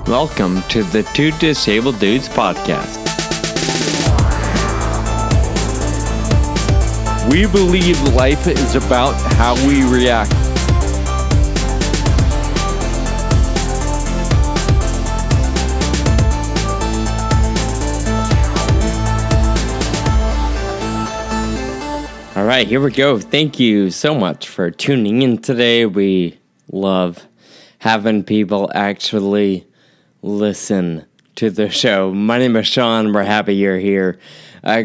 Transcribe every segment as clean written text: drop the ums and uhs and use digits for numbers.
Welcome to the Two Disabled Dudes podcast. We believe life is about how we react. All right, here we go. Thank you so much for tuning in today. We love having people actually listen to the show. My name is Sean. We're happy you're here.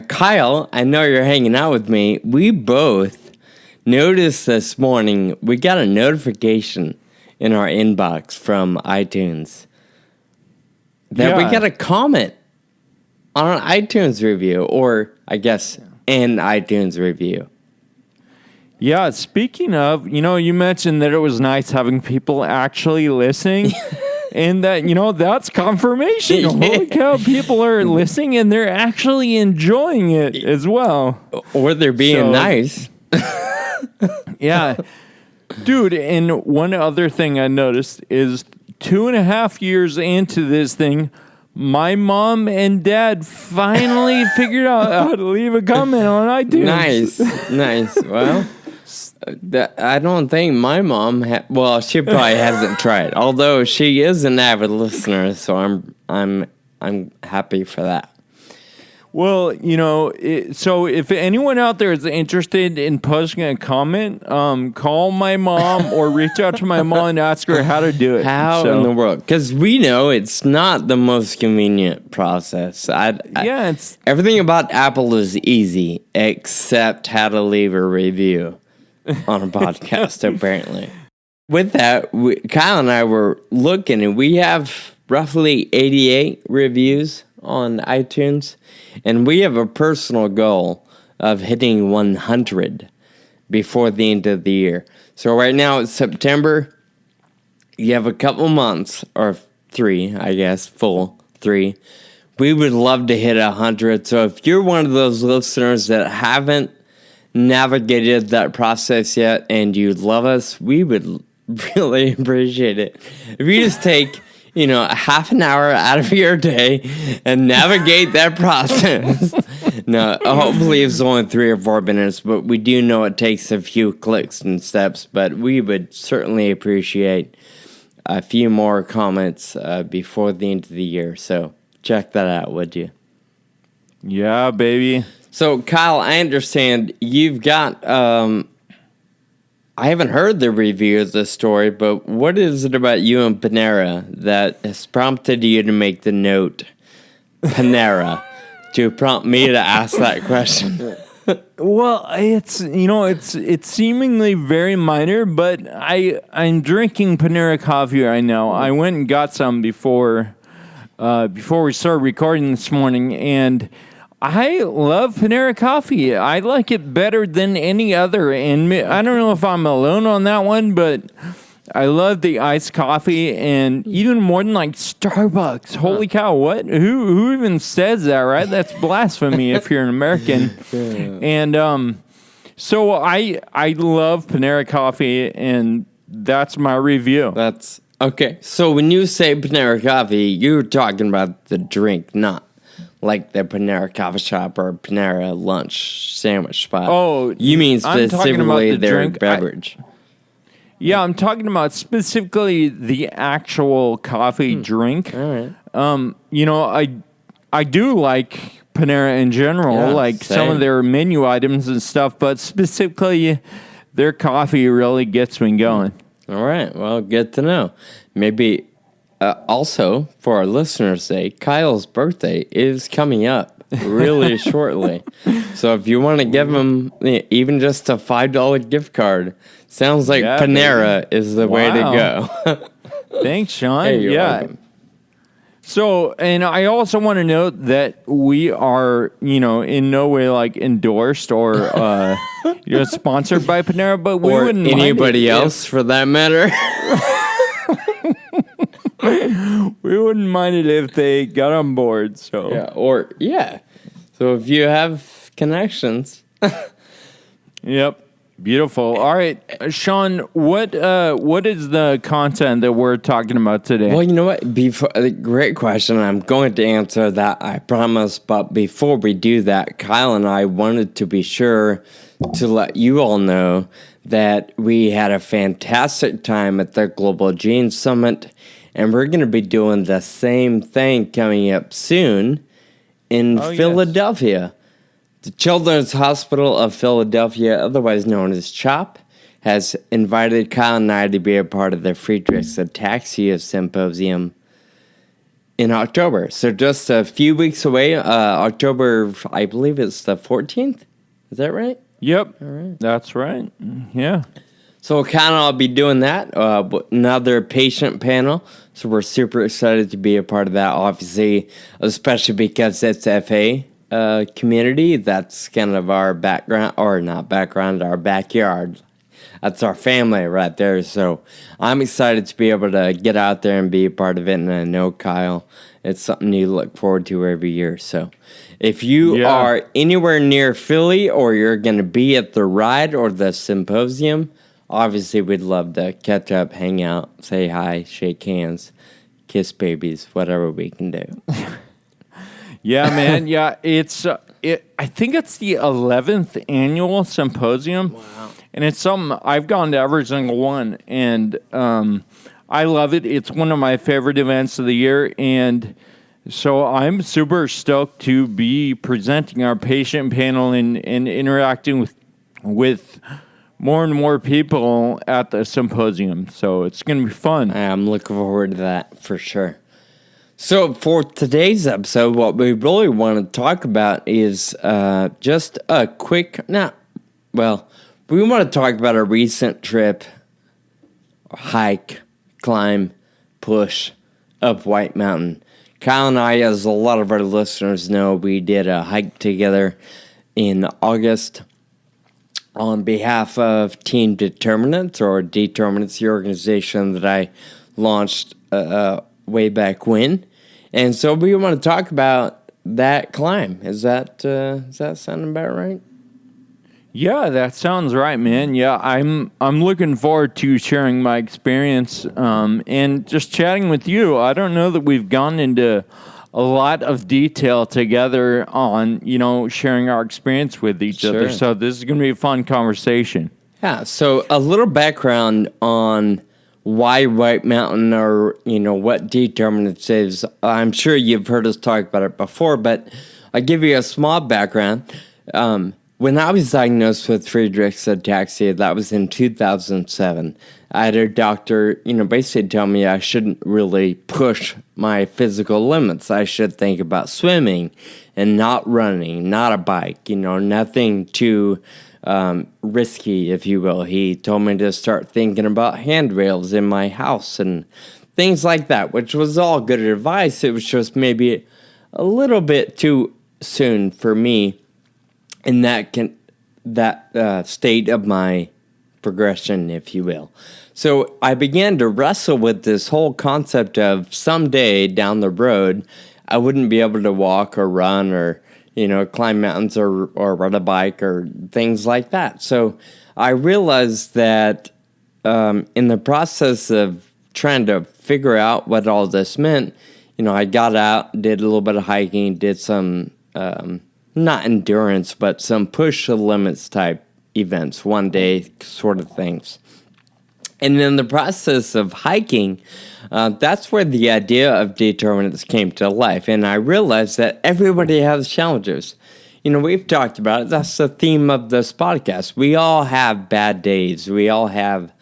Kyle, I know you're hanging out with me. We both noticed this morning we got a notification in our inbox from iTunes that we got a comment on an iTunes review, or I guess an iTunes review. Yeah, speaking of, you mentioned that it was nice having people actually listening. And that, that's confirmation. Holy cow, people are listening and they're actually enjoying it as well. Or they're being nice. Yeah. Dude, and one other thing I noticed is 2.5 years into this thing, my mom and dad finally figured out how to leave a comment on iTunes. Nice. Well, I don't think my mom she probably hasn't tried. Although she is an avid listener, so I'm happy for that. Well, so if anyone out there is interested in posting a comment, call my mom or reach out to my mom and ask her how to do it. How in the world? Because we know it's not the most convenient process. It's everything about Apple is easy except how to leave a review on a podcast, apparently. With that, Kyle and I were looking, and we have roughly 88 reviews on iTunes, and we have a personal goal of hitting 100 before the end of the year. So right now it's September. You have a couple months, or 3, I guess, full 3. We would love to hit 100. So if you're one of those listeners that haven't navigated that process yet and you love us, we would really appreciate it if you just take a half an hour out of your day and navigate that process. No, hopefully it's only 3 or 4 minutes, but we do know it takes a few clicks and steps. But we would certainly appreciate a few more comments before the end of the year, so check that out, would you? Yeah, baby. So, Kyle, I understand you've got, I haven't heard the review of this story, but what is it about you and Panera that has prompted you to make the note, Panera, to prompt me to ask that question? Well, it's seemingly very minor, but I'm drinking Panera coffee right now. I went and got some before we started recording this morning, and I love Panera coffee. I like it better than any other, and I don't know if I'm alone on that one, but I love the iced coffee, and even more than like Starbucks. Holy cow, what? Who even says that, right? That's blasphemy if you're an American. And so I love Panera coffee, and that's my review. That's okay. So when you say Panera coffee, you're talking about the drink, not like the Panera coffee shop or Panera lunch sandwich spot. Oh, you mean specifically their drink. beverage? I'm talking about specifically the actual coffee drink. All right. I do like Panera in general, same. Some of their menu items and stuff, but specifically their coffee really gets me going. All right. Well, good to know. Maybe also, for our listeners' sake, Kyle's birthday is coming up really shortly. So if you want to give him even just a $5 gift card, sounds like Panera is the way to go. Thanks, Sean. Hey, you're welcome. So, and I also want to note that we are, in no way endorsed or sponsored by Panera, but we wouldn't mind anybody else for that matter. We wouldn't mind it if they got on board. So So if you have connections, yep. Beautiful. All right, Sean, what is the content that we're talking about today? Well, you know what? Great question. I'm going to answer that, I promise. But before we do that, Kyle and I wanted to be sure to let you all know that we had a fantastic time at the Global Gene Summit, and we're going to be doing the same thing coming up soon in Philadelphia. Yes. The Children's Hospital of Philadelphia, otherwise known as CHOP, has invited Kyle and I to be a part of the Friedreich's Ataxia Symposium in October. So just a few weeks away, October, I believe it's the 14th. Is that right? Yep. All right. That's right. Yeah. So Kyle and I'll be doing that, another patient panel. So we're super excited to be a part of that, obviously, especially because it's FA. Community, that's kind of our background, or not background, our backyard. That's our family right there. So I'm excited to be able to get out there and be a part of it. And I know, Kyle, it's something you look forward to every year. So if you are anywhere near Philly, or you're going to be at the ride or the symposium, obviously we'd love to catch up, hang out, say hi, shake hands, kiss babies, whatever we can do. Yeah, man. Yeah, I think it's the 11th annual symposium. Wow. And it's something, I've gone to every single one, and I love it. It's one of my favorite events of the year, and so I'm super stoked to be presenting our patient panel and interacting with more and more people at the symposium. So it's going to be fun. I'm looking forward to that for sure. So for today's episode, what we really want to talk about is just a quick, we want to talk about a recent trip, hike, climb, push up White Mountain. Kyle and I, as a lot of our listeners know, we did a hike together in August on behalf of Team Determinants, or Determinants, the organization that I launched way back when. And so we want to talk about that climb. Is that sounding about right? Yeah, that sounds right, man. Yeah, I'm looking forward to sharing my experience and just chatting with you. I don't know that we've gone into a lot of detail together on, sharing our experience with each other. So this is going to be a fun conversation. Yeah, so a little background on why White Mountain, or, what Determinants is. I'm sure you've heard us talk about it before, but I'll give you a small background. When I was diagnosed with Friedreich's ataxia, that was in 2007, I had a doctor, basically tell me I shouldn't really push my physical limits. I should think about swimming and not running, not a bike, nothing too risky, if you will. He told me to start thinking about handrails in my house and things like that, which was all good advice. It was just maybe a little bit too soon for me in that state of my progression, if you will. So I began to wrestle with this whole concept of someday down the road, I wouldn't be able to walk or run or climb mountains or ride a bike or things like that. So I realized that in the process of trying to figure out what all this meant, I got out, did a little bit of hiking, did some, not endurance, but some push the limits type events, one day sort of things. And in the process of hiking, that's where the idea of Determinants came to life. And I realized that everybody has challenges. We've talked about it. That's the theme of this podcast. We all have bad days. We all have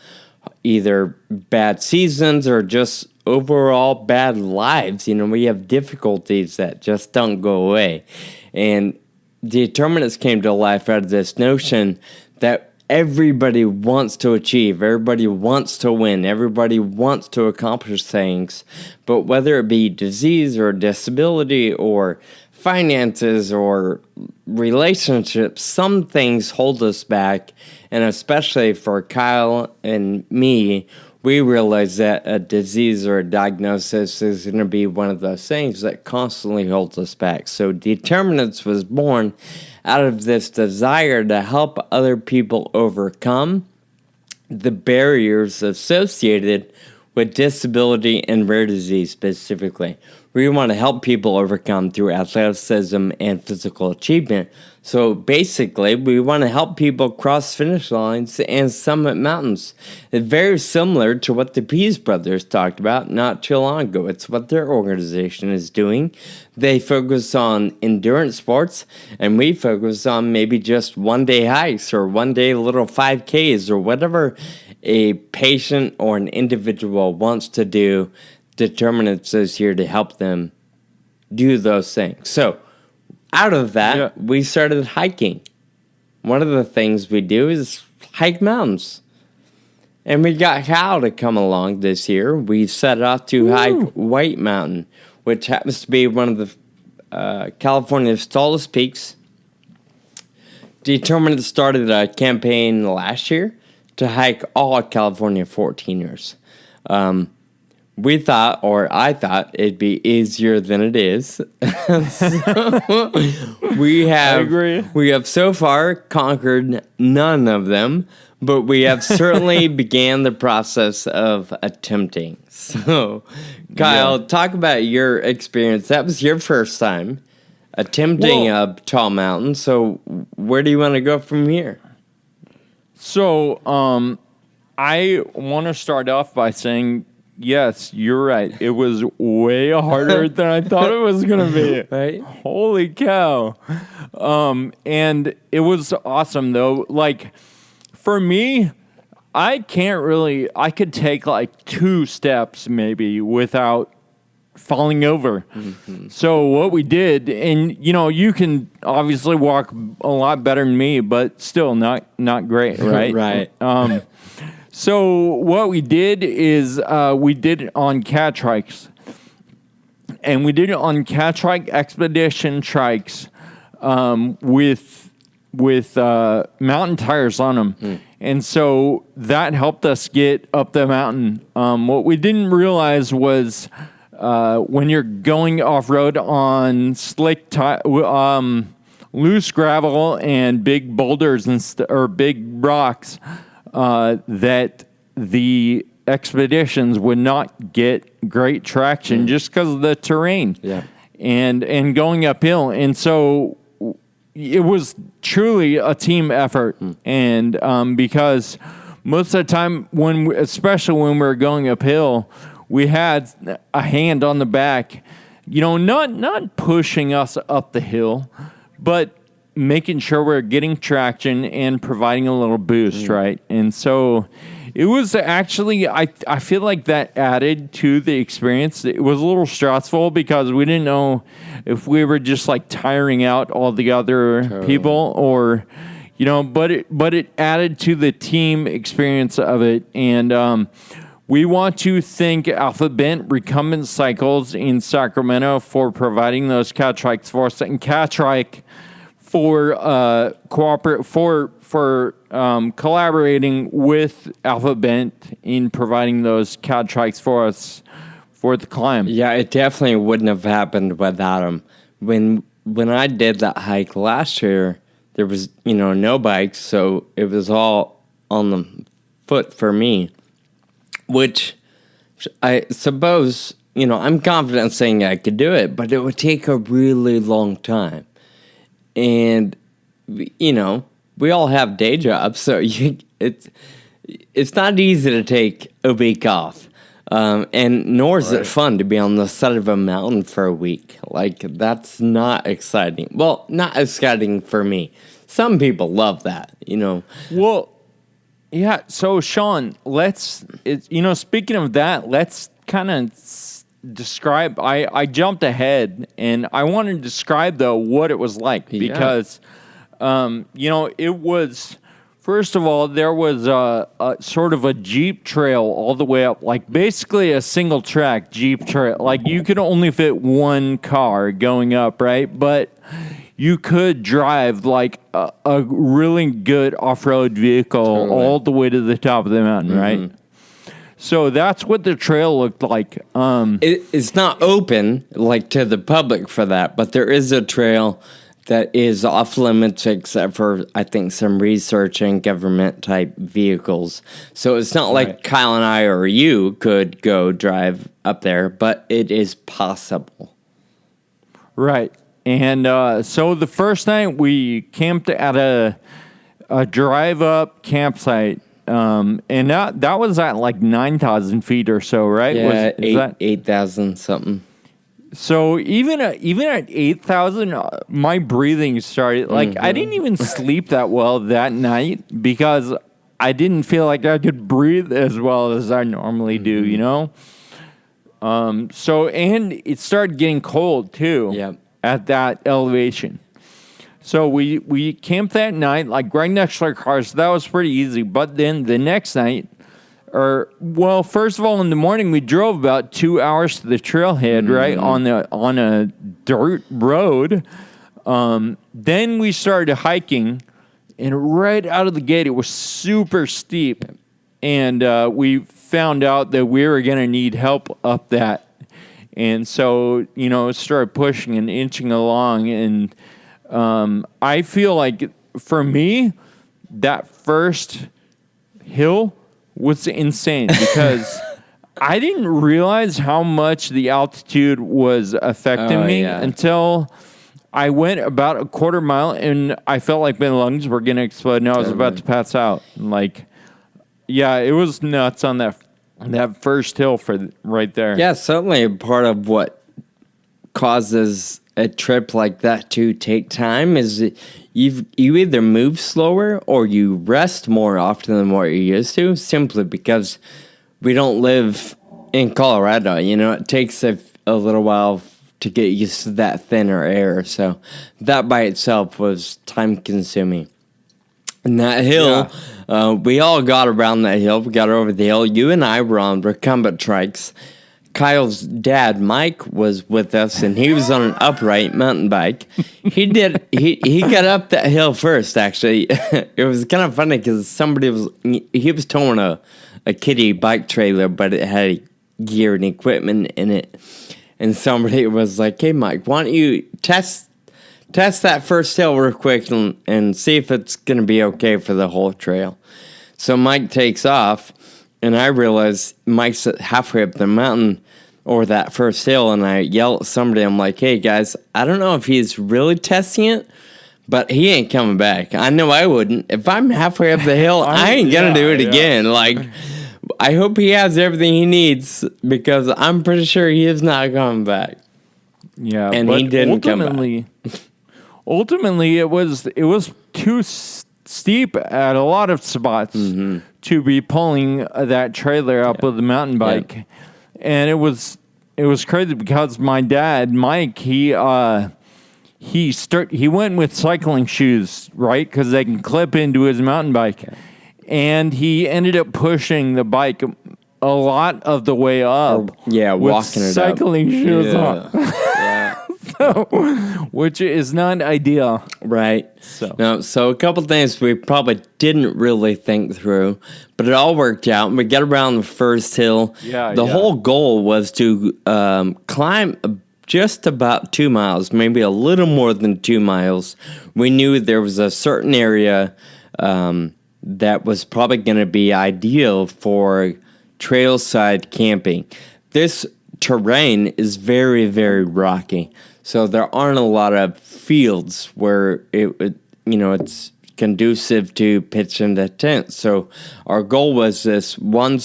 either bad seasons or just overall bad lives. We have difficulties that just don't go away. And Determinants came to life out of this notion that everybody wants to achieve, everybody wants to win, everybody wants to accomplish things, but whether it be disease or disability or finances or relationships, some things hold us back, and especially for Kyle and me, we realized that a disease or a diagnosis is going to be one of those things that constantly holds us back. So Determinants was born out of this desire to help other people overcome the barriers associated with disability and rare disease specifically. We want to help people overcome through athleticism and physical achievement. So basically, we want to help people cross finish lines and summit mountains. It's very similar to what the Pease Brothers talked about not too long ago. It's what their organization is doing. They focus on endurance sports, and we focus on maybe just one-day hikes or one-day little 5Ks or whatever a patient or an individual wants to do. Determinants is here to help them do those things. So, out of that, we started hiking. One of the things we do is hike mountains. And we got Hal to come along this year. We set out to hike White Mountain, which happens to be one of the California's tallest peaks. Determinants started a campaign last year to hike all of California 14ers. We thought, or I thought, it'd be easier than it is. So we have so far conquered none of them, but we have certainly began the process of attempting. So, Kyle, talk about your experience. That was your first time attempting a tall mountain. So, where do you want to go from here? So, I want to start off by saying, yes, you're right. It was way harder than I thought it was going to be. Right? Holy cow. And it was awesome, though. Like, for me, I could take like 2 steps maybe without falling over. Mm-hmm. So what we did, and you can obviously walk a lot better than me, but still not great, right? Right. So what we did is we did it on cat trikes, and we did it on cat trike expedition trikes with mountain tires on them. And so that helped us get up the mountain. What we didn't realize was when you're going off-road on slick loose gravel and big boulders or big rocks, that the expeditions would not get great traction just because of the terrain and going uphill. And so it was truly a team effort. And because most of the time, especially when we were going uphill, we had a hand on the back, not pushing us up the hill, but making sure we're getting traction and providing a little boost, right? And so it was actually, I feel like that added to the experience. It was a little stressful because we didn't know if we were just like tiring out all the other people or, but it added to the team experience of it. And we want to thank Alpha Bent Recumbent Cycles in Sacramento for providing those cat trikes for us, and Cat Trike for collaborating with Alpha Bent in providing those cat trikes for us for the climb. Yeah, it definitely wouldn't have happened without them. When I did that hike last year, there was no bikes, so it was all on the foot for me, which I suppose I'm confident saying I could do it, but it would take a really long time. And, we all have day jobs, so it's not easy to take a week off. And nor is it fun to be on the side of a mountain for a week. Like, that's not exciting. Well, not exciting for me. Some people love that, Well, yeah, so, Sean, speaking of that, let's kind of describe. I jumped ahead, and I want to describe though what it was like because it was, first of all, there was a sort of a Jeep trail all the way up, like basically a single track Jeep trail. Like you could only fit one car going up, right? But you could drive like a really good off-road vehicle all the way to the top of the mountain, right? So that's what the trail looked like. It's not open like to the public for that, but there is a trail that is off limits except for, I think, some research and government type vehicles. So it's not like Kyle and I or you could go drive up there, but it is possible. Right. And so the first night we camped at a drive-up campsite. And that was at like 9,000 feet or so, right? Yeah, 8,000 something. So even at 8,000, my breathing started. Like, I didn't even sleep that well that night because I didn't feel like I could breathe as well as I normally do, you know? So, and it started getting cold too at that elevation. So we camped that night, like right next to our car, so that was pretty easy. But then the next night, first of all, in the morning, we drove about 2 hours to the trailhead, right, on a dirt road. Then we started hiking, and right out of the gate, it was super steep. And we found out that we were going to need help up that. And so, started pushing and inching along, and I feel like for me, that first hill was insane because I didn't realize how much the altitude was affecting me until I went about a quarter mile and I felt like my lungs were going to explode and I was about to pass out. Like, yeah, it was nuts on that first hill right there. Yeah, certainly part of what causes a trip like that to take time is you either move slower or you rest more often than what you're used to, simply because we don't live in Colorado. It takes a little while to get used to that thinner air. So that by itself was time consuming. And that hill, we all got around that hill. We got over the hill. You and I were on recumbent trikes. Kyle's dad, Mike, was with us, and he was on an upright mountain bike. He got up that hill first, actually. It was kind of funny because he was towing a kiddie bike trailer, but it had gear and equipment in it. And somebody was like, "Hey, Mike, why don't you test that first hill real quick and see if it's going to be okay for the whole trail." So Mike takes off. And I realized Mike's halfway up the mountain or that first hill, and I yell at somebody. I'm like, "Hey, guys, I don't know if he's really testing it, but he ain't coming back. I know I wouldn't. If I'm halfway up the hill, I ain't going to do it again. Like, I hope he has everything he needs because I'm pretty sure he is not coming back." Yeah, and he didn't come back. Ultimately, it was too steep at a lot of spots to be pulling that trailer up with the mountain bike, and it was crazy because my dad, Mike, he went with cycling shoes, right, because they can clip into his mountain bike, and he ended up pushing the bike a lot of the way up, walking it cycling shoes on. So, which is not ideal. Right. So a couple things we probably didn't really think through, but it all worked out. We got around the first hill. The whole goal was to climb just about 2 miles, maybe a little more than 2 miles. We knew there was a certain area that was probably going to be ideal for trailside camping. This terrain is very, very rocky. So there aren't a lot of fields where it's conducive to pitch into tents. So our goal was this one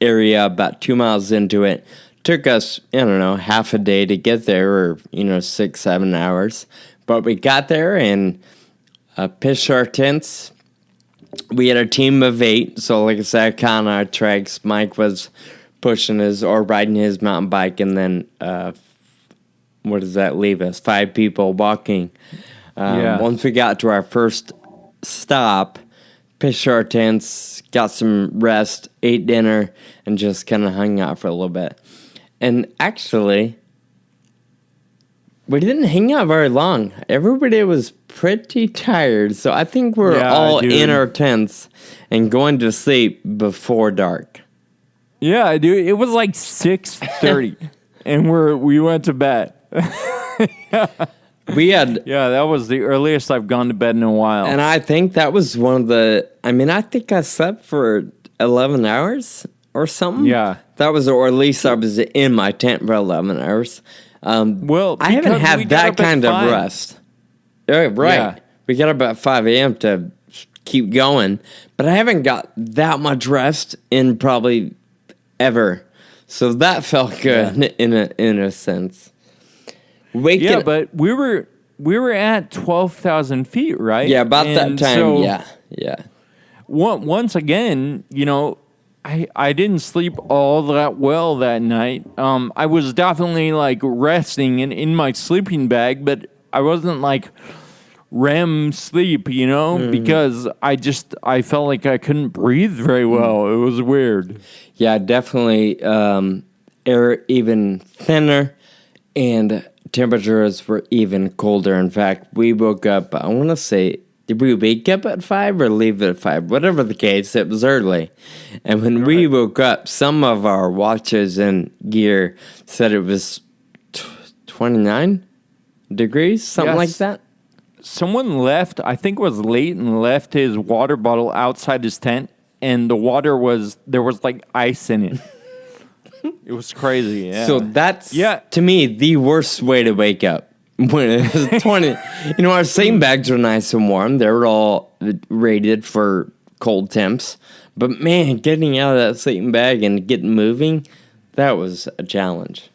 area about 2 miles into it. Took us, half a day to get there, or 6-7 hours. But we got there and pitched our tents. We had a team of 8. So like I said, on our tracks, Mike was riding his mountain bike, and then what does that leave us? 5 people walking. Once we got to our first stop, pitched our tents, got some rest, ate dinner, and just kind of hung out for a little bit. And actually, we didn't hang out very long. Everybody was pretty tired, so I think we're all in our tents and going to sleep before dark. Yeah, dude, it was like 6:30, and we went to bed. We had that was the earliest I've gone to bed in a while. And I think that was one of the. I mean, I think I slept for 11 hours or something. Yeah, that was, or at least I was in my tent for 11 hours. Well, I haven't had that kind of rest. Right. Yeah. We got up at 5 a.m. to keep going, but I haven't got that much rest in probably ever. So that felt good in a sense. But we were at 12,000 feet, right? Yeah, about that time. So, yeah. Once again, I didn't sleep all that well that night. I was definitely like resting in my sleeping bag, but I wasn't like REM sleep, because I felt like I couldn't breathe very well. It was weird. Yeah, definitely. Air even thinner, and temperatures were even colder. In fact, we woke up, I want to say, did we wake up at 5 or leave at 5? Whatever the case, it was early. And when we woke up, some of our watches and gear said it was 29 degrees, something like that. Someone left, I think it was late, and left his water bottle outside his tent, and the water there was like ice in it. It was crazy, yeah. So that's, to me, the worst way to wake up. When it was 20, our sleeping bags are nice and warm. They were all rated for cold temps. But man, getting out of that sleeping bag and getting moving, that was a challenge.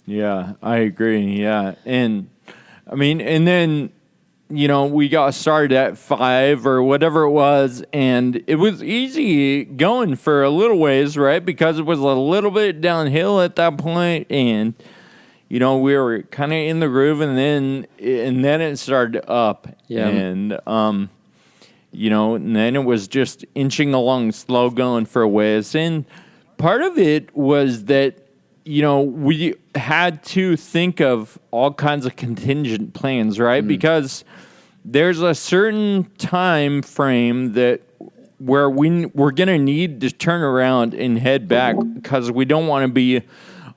Yeah, I agree, yeah. And, I mean, and then, we got started at 5 or whatever it was, and it was easy going for a little ways, right? Because it was a little bit downhill at that point, and we were kind of in the groove, and then it started up, and and then it was just inching along, slow going for a ways, and part of it was that we had to think of all kinds of contingent plans, right? Because there's a certain time frame where we're going to need to turn around and head back because we don't want to be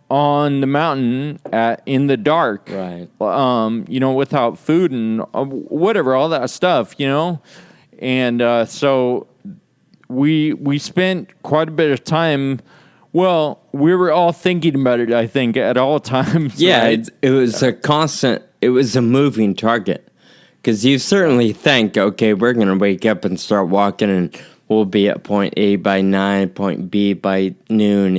on the mountain in the dark, right? Without food and whatever, all that stuff, and so we spent quite a bit of time. Well, we were all thinking about it, I think, at all times. Yeah, right? It was a constant. It was a moving target. Because you certainly think, okay, we're going to wake up and start walking, and we'll be at point A by 9, point B by noon.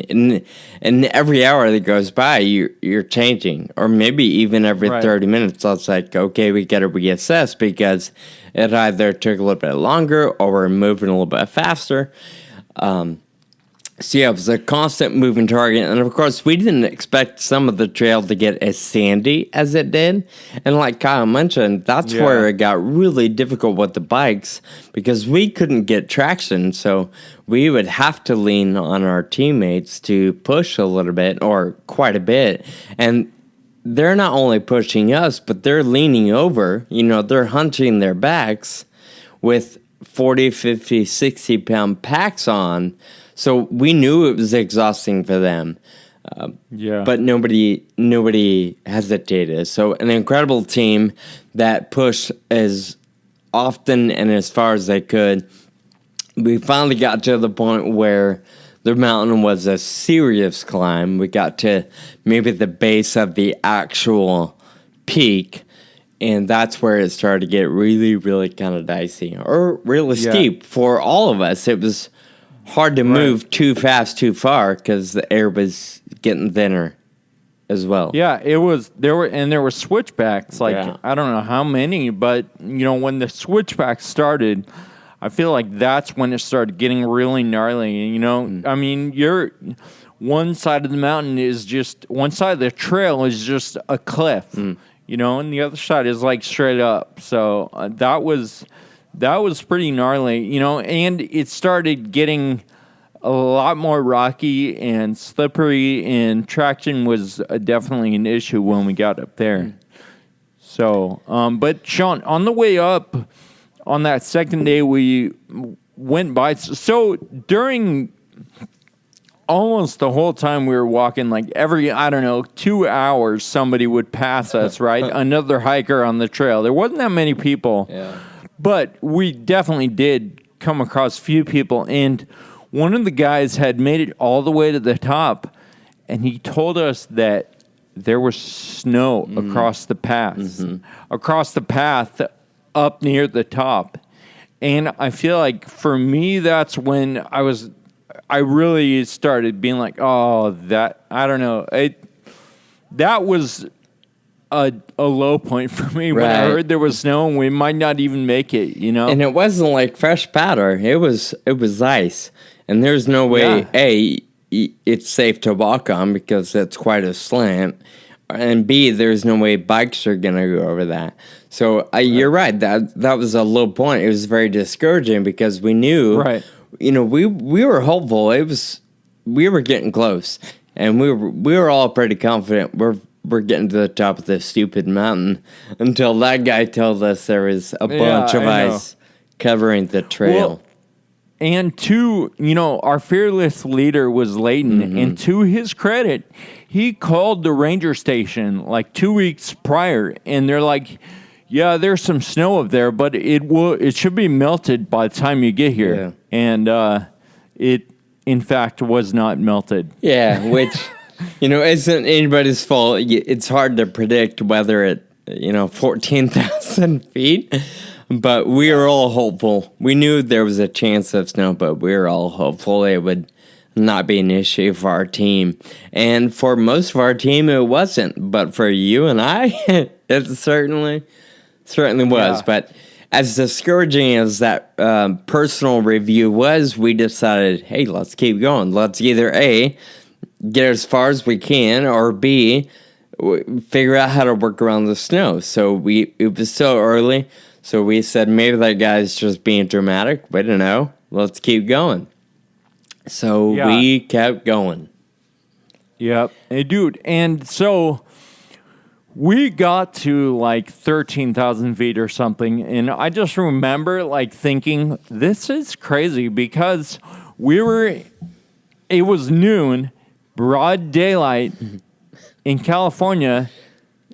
And every hour that goes by, you're changing. Or maybe even every 30 minutes, it's like, okay, we got to reassess because it either took a little bit longer or we're moving a little bit faster. So yeah, it was a constant moving target, and of course, we didn't expect some of the trail to get as sandy as it did, and like Kyle mentioned, that's where it got really difficult with the bikes, because we couldn't get traction, so we would have to lean on our teammates to push a little bit, or quite a bit, and they're not only pushing us, but they're leaning over, they're hunching their backs with 40, 50, 60-pound packs on. So we knew it was exhausting for them, but nobody hesitated. So an incredible team that pushed as often and as far as they could. We finally got to the point where the mountain was a serious climb. We got to maybe the base of the actual peak, and that's where it started to get really, really kind of dicey or really steep for all of us. It was hard to move too fast, too far, because the air was getting thinner as well. Yeah, it was. There were switchbacks. I don't know how many, but when the switchbacks started, I feel like that's when it started getting really gnarly. I mean, one side of the mountain is one side of the trail is just a cliff, and the other side is like straight up. So that was pretty gnarly, and it started getting a lot more rocky and slippery, and traction was definitely an issue when we got up there. So, but Sean, on the way up on that second day, we went by. So during almost the whole time we were walking, like every, 2 hours, somebody would pass us, right? Another hiker on the trail. There wasn't that many people, but we definitely did come across few people. And one of the guys had made it all the way to the top, and he told us that there was snow across the path, up near the top. And I feel like for me, that's when I really started being like, oh, that, I don't know. That was a low point for me when I heard there was snow and we might not even make it, you know? And it wasn't like fresh powder. It was ice. And there's no way, A, it's safe to walk on because it's quite a slant. And B, there's no way bikes are going to go over that. So you're right. That was a low point. It was very discouraging because we knew, you know, we were hopeful. We were getting close, and we were all pretty confident. We're getting to the top of this stupid mountain until that guy told us there was a bunch of ice covering the trail. Well, and our fearless leader was Layton, and to his credit, he called the ranger station like 2 weeks prior, and they're like, yeah, there's some snow up there, but it should be melted by the time you get here. Yeah. And it, in fact, was not melted. Yeah, which, isn't anybody's fault. It's hard to predict whether it, 14,000 feet. But we were all hopeful. We knew there was a chance of snow, but we were all hopeful it would not be an issue for our team. And for most of our team, it wasn't. But for you and I, it certainly was. But as discouraging as that personal review was, we decided, hey, let's keep going. Let's either A, get as far as we can, or B, figure out how to work around the snow. So it was still early. So we said, maybe that guy's just being dramatic. We don't know. Let's keep going. So we kept going. Yep. Hey, dude. And so we got to like 13,000 feet or something. And I just remember like thinking, this is crazy because it was noon, broad daylight in California.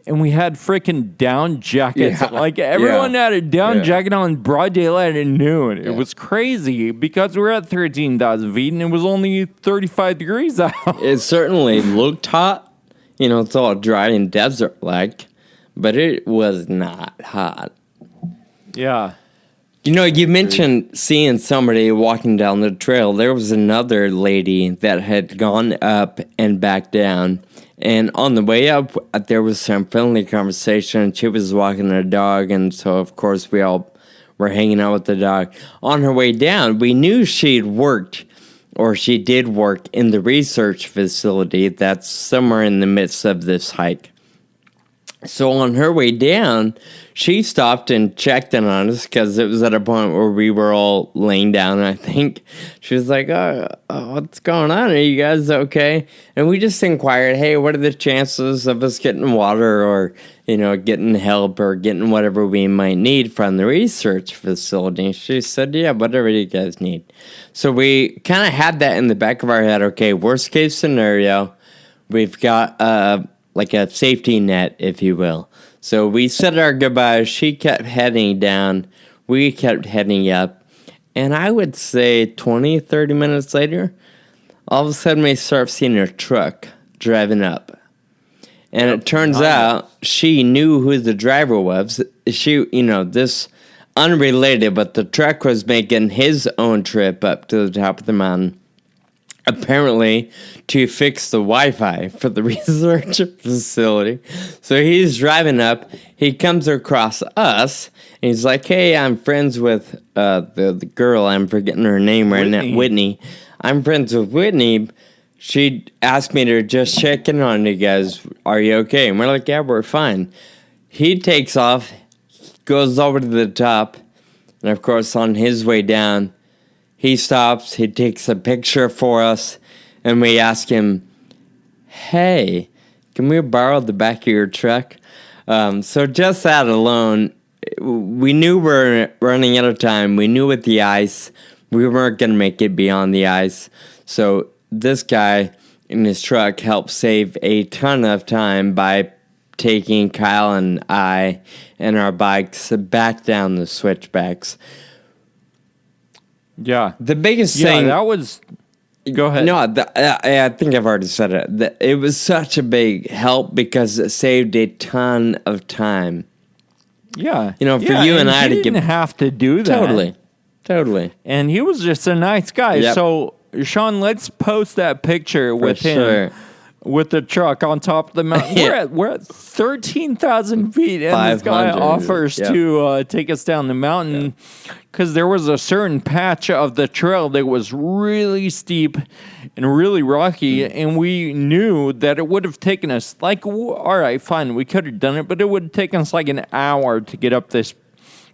And we had freaking down jackets. Yeah. Like, everyone had a down jacket on broad daylight at noon. It was crazy because we were at 13,000 feet and it was only 35 degrees out. It certainly looked hot. It's all dry and desert-like. But it was not hot. Yeah. You mentioned seeing somebody walking down the trail. There was another lady that had gone up and back down. And on the way up, there was some friendly conversation. She was walking her dog, and so, of course, we all were hanging out with the dog. On her way down, we knew she did work in the research facility that's somewhere in the midst of this hike. So on her way down, she stopped and checked in on us because it was at a point where we were all laying down. And I think she was like, oh, what's going on? Are you guys okay? And we just inquired, hey, what are the chances of us getting water or, getting help or getting whatever we might need from the research facility? She said, yeah, whatever you guys need. So we kind of had that in the back of our head. Okay, worst case scenario, we've got like a safety net, if you will. So we said our goodbyes. She kept heading down. We kept heading up. And I would say 20, 30 minutes later, all of a sudden we start seeing a truck driving up. And it turns out she knew who the driver was. She, this unrelated, but the truck was making his own trip up to the top of the mountain. Apparently to fix the Wi-Fi for the research facility. So he's driving up. He comes across us, and he's like, hey, I'm friends with the girl. I'm forgetting her name right now. Whitney. I'm friends with Whitney. She asked me to just check in on you guys. Are you okay? And we're like, yeah, we're fine. He takes off, goes over to the top, and of course, on his way down, he stops, he takes a picture for us, and we ask him, hey, can we borrow the back of your truck? So just that alone, we knew we were running out of time. We knew with the ice, we weren't going to make it beyond the ice. So this guy in his truck helped save a ton of time by taking Kyle and I and our bikes back down the switchbacks. Yeah. The biggest thing... that was... Go ahead. No, I think I've already said it. It was such a big help because it saved a ton of time. Yeah. For you and I to didn't have to do that. Totally. And he was just a nice guy. Yep. So, Sean, let's post that picture with him. With the truck on top of the mountain. We're at 13,000 feet, and this guy offers to take us down the mountain because there was a certain patch of the trail that was really steep and really rocky, and we knew that it would have taken us, all right, fine, we could have done it, but it would have taken us like an hour to get up this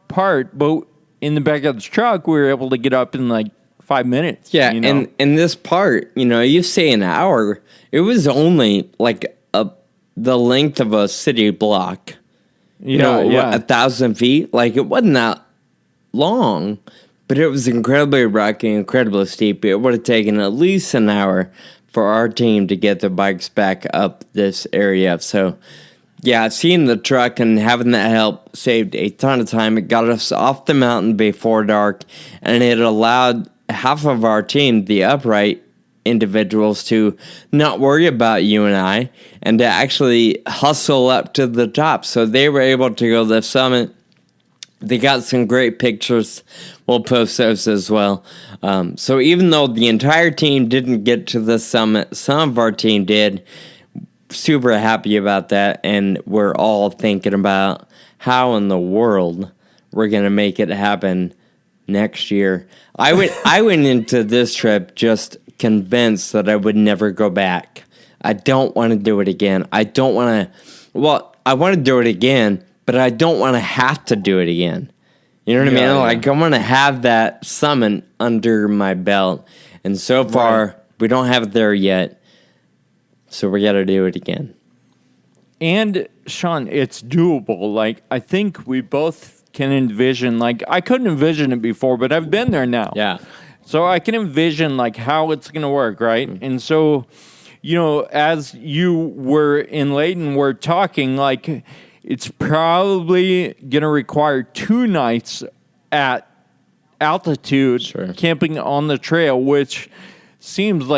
part, but in the back of the truck, we were able to get up in 5 minutes. Yeah, and in this part, you say an hour, it was only the length of a city block. 1,000 feet. It wasn't that long, but it was incredibly rocky, incredibly steep. It would have taken at least an hour for our team to get the bikes back up this area. So, yeah, seeing the truck and having that help saved a ton of time. It got us off the mountain before dark, and it allowed half of our team, the upright individuals, to not worry about you and I and to actually hustle up to the top. So they were able to go to the summit. They got some great pictures. We'll post those as well. So even though the entire team didn't get to the summit, some of our team did. Super happy about that. And we're all thinking about how in the world we're going to make it happen next year. I went into this trip just convinced that I would never go back. I don't want to do it again. I want to do it again, but I don't want to have to do it again. You know what I mean? I want to have that summit under my belt. And so far, we don't have it there yet. So we got to do it again. And Sean, it's doable. I think we both can envision, I couldn't envision it before, but I've been there now. Yeah. So I can envision, how it's going to work, right? Mm-hmm. And so, as you were in Layton, we're talking, it's probably going to require 2 nights at altitude camping on the trail, which seems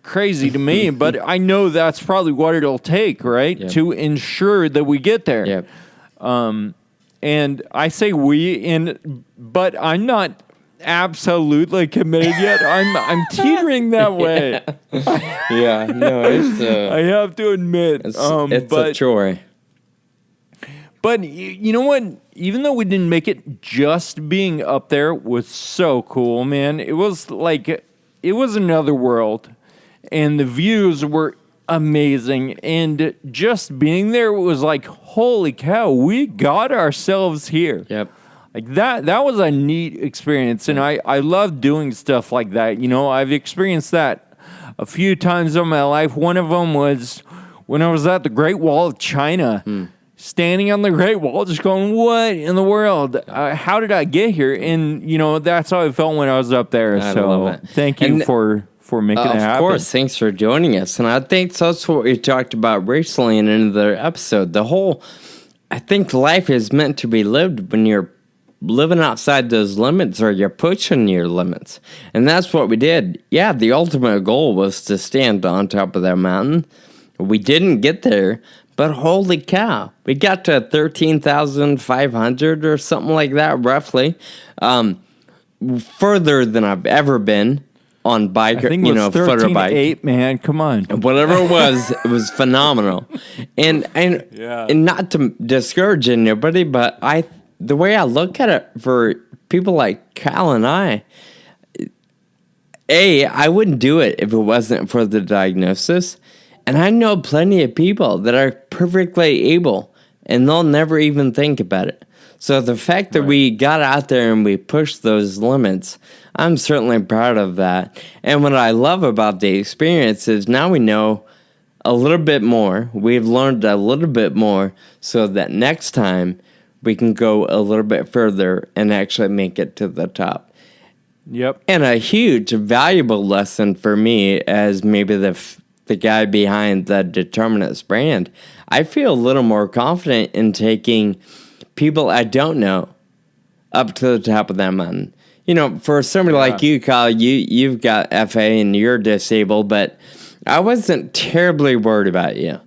crazy to me, but I know that's probably what it'll take, right? Yep. To ensure that we get there. Yep. And I say but I'm not absolutely committed yet. I'm teetering that way. Yeah, no, it's I have to admit, it's a chore. But you know what? Even though we didn't make it, just being up there was so cool, man. It was it was another world, and the views were amazing, and just being there was holy cow, we got ourselves here. Yep. That was a neat experience, and I love doing stuff like that. I've experienced that a few times in my life. One of them was when I was at the Great Wall of China, standing on the Great Wall, just going, what in the world? How did I get here? And, that's how I felt when I was up there. I love it. Thank you for making it happen. Of course, thanks for joining us. And I think that's what we talked about recently in another episode. I think life is meant to be lived when you're living outside those limits or you're pushing your limits. And that's what we did. Yeah, the ultimate goal was to stand on top of that mountain. We didn't get there, but holy cow, we got to 13,500 or something like that, roughly. Further than I've ever been on bike, foot or bike. 13.8, man, come on. Whatever it was phenomenal. And not to discourage anybody, but the way I look at it for people like Kyle and I wouldn't do it if it wasn't for the diagnosis. And I know plenty of people that are perfectly able, and they'll never even think about it. So the fact that we got out there and we pushed those limits, I'm certainly proud of that. And what I love about the experience is now we know a little bit more. We've learned a little bit more so that next time we can go a little bit further and actually make it to the top. Yep. And a huge, valuable lesson for me as maybe the guy behind the Determinants brand. I feel a little more confident in taking people I don't know up to the top of that mountain. You know, for somebody like you, Kyle, you've got FA and you're disabled, but I wasn't terribly worried about you.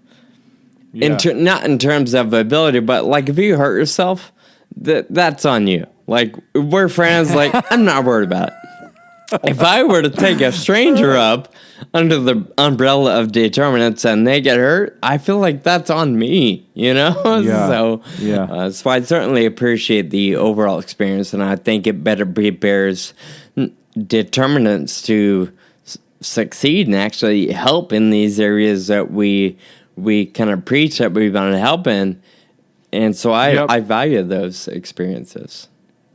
Yeah. Not in terms of ability, but like if you hurt yourself, that's on you. Like, we're friends, like, I'm not worried about it. If I were to take a stranger up under the umbrella of Determinants and they get hurt, I feel like that's on me, you know? Yeah. So I certainly appreciate the overall experience, and I think it better prepares Determinants to succeed and actually help in these areas that we kind of preach that we want to help in. And so I value those experiences.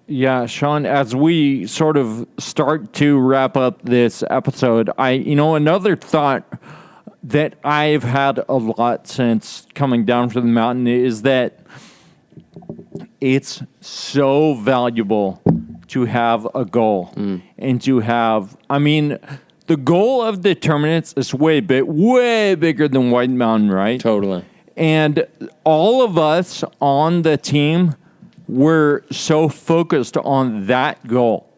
Yeah, Sean, as we sort of start to wrap up this episode, another thought that I've had a lot since coming down from the mountain is that it's so valuable to have a goal and to have, the goal of Determinants is way bigger than White Mountain, right? Totally. And all of us on the team, we're so focused on that goal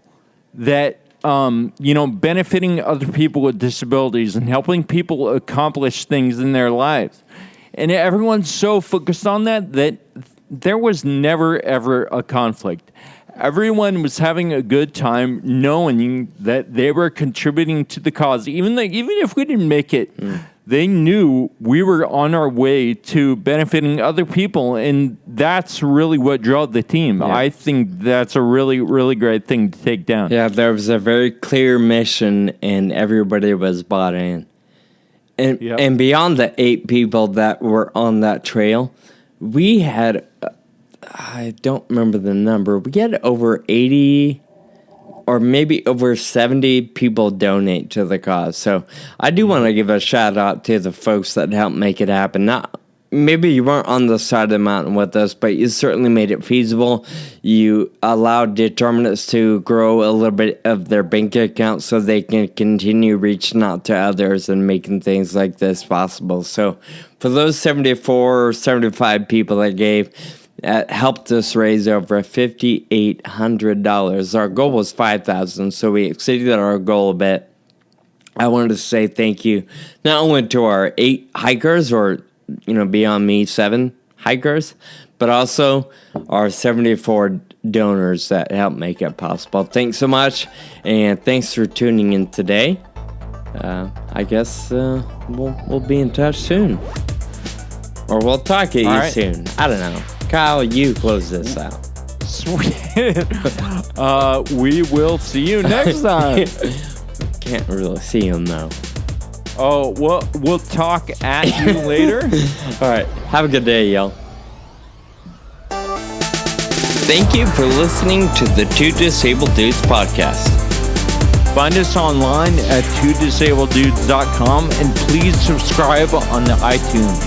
that, benefiting other people with disabilities and helping people accomplish things in their lives. And everyone's so focused on that there was never, ever a conflict. Everyone was having a good time knowing that they were contributing to the cause. Even if we didn't make it, they knew we were on our way to benefiting other people, and that's really what drove the team. Yeah. I think that's a really, really great thing to take down. Yeah, there was a very clear mission, and everybody was bought in. And beyond the 8 people that were on that trail, we had, I don't remember the number, we had over 80 or maybe over 70 people donate to the cause. So I do want to give a shout out to the folks that helped make it happen. Maybe you weren't on the side of the mountain with us, but you certainly made it feasible. You allowed Determinants to grow a little bit of their bank account so they can continue reaching out to others and making things like this possible. So for those 74 or 75 people that gave, helped us raise over $5,800. Our goal was $5,000, so we exceeded our goal a bit. I wanted to say thank you not only to our 8 hikers, or Beyond Me 7 hikers, but also our 74 donors that helped make it possible. Thanks so much, and thanks for tuning in today. I guess we'll be in touch soon, or we'll talk to you soon. I don't know. Kyle, you close this out. Sweet. We will see you next time. Can't really see him, though. Oh, we'll talk at you later. All right. Have a good day, y'all. Thank you for listening to the Two Disabled Dudes podcast. Find us online at twodisableddudes.com and please subscribe on the iTunes.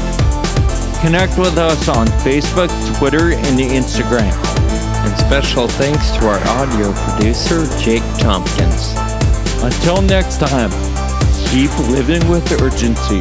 Connect with us on Facebook, Twitter, and Instagram. And special thanks to our audio producer, Jake Tompkins. Until next time, keep living with urgency.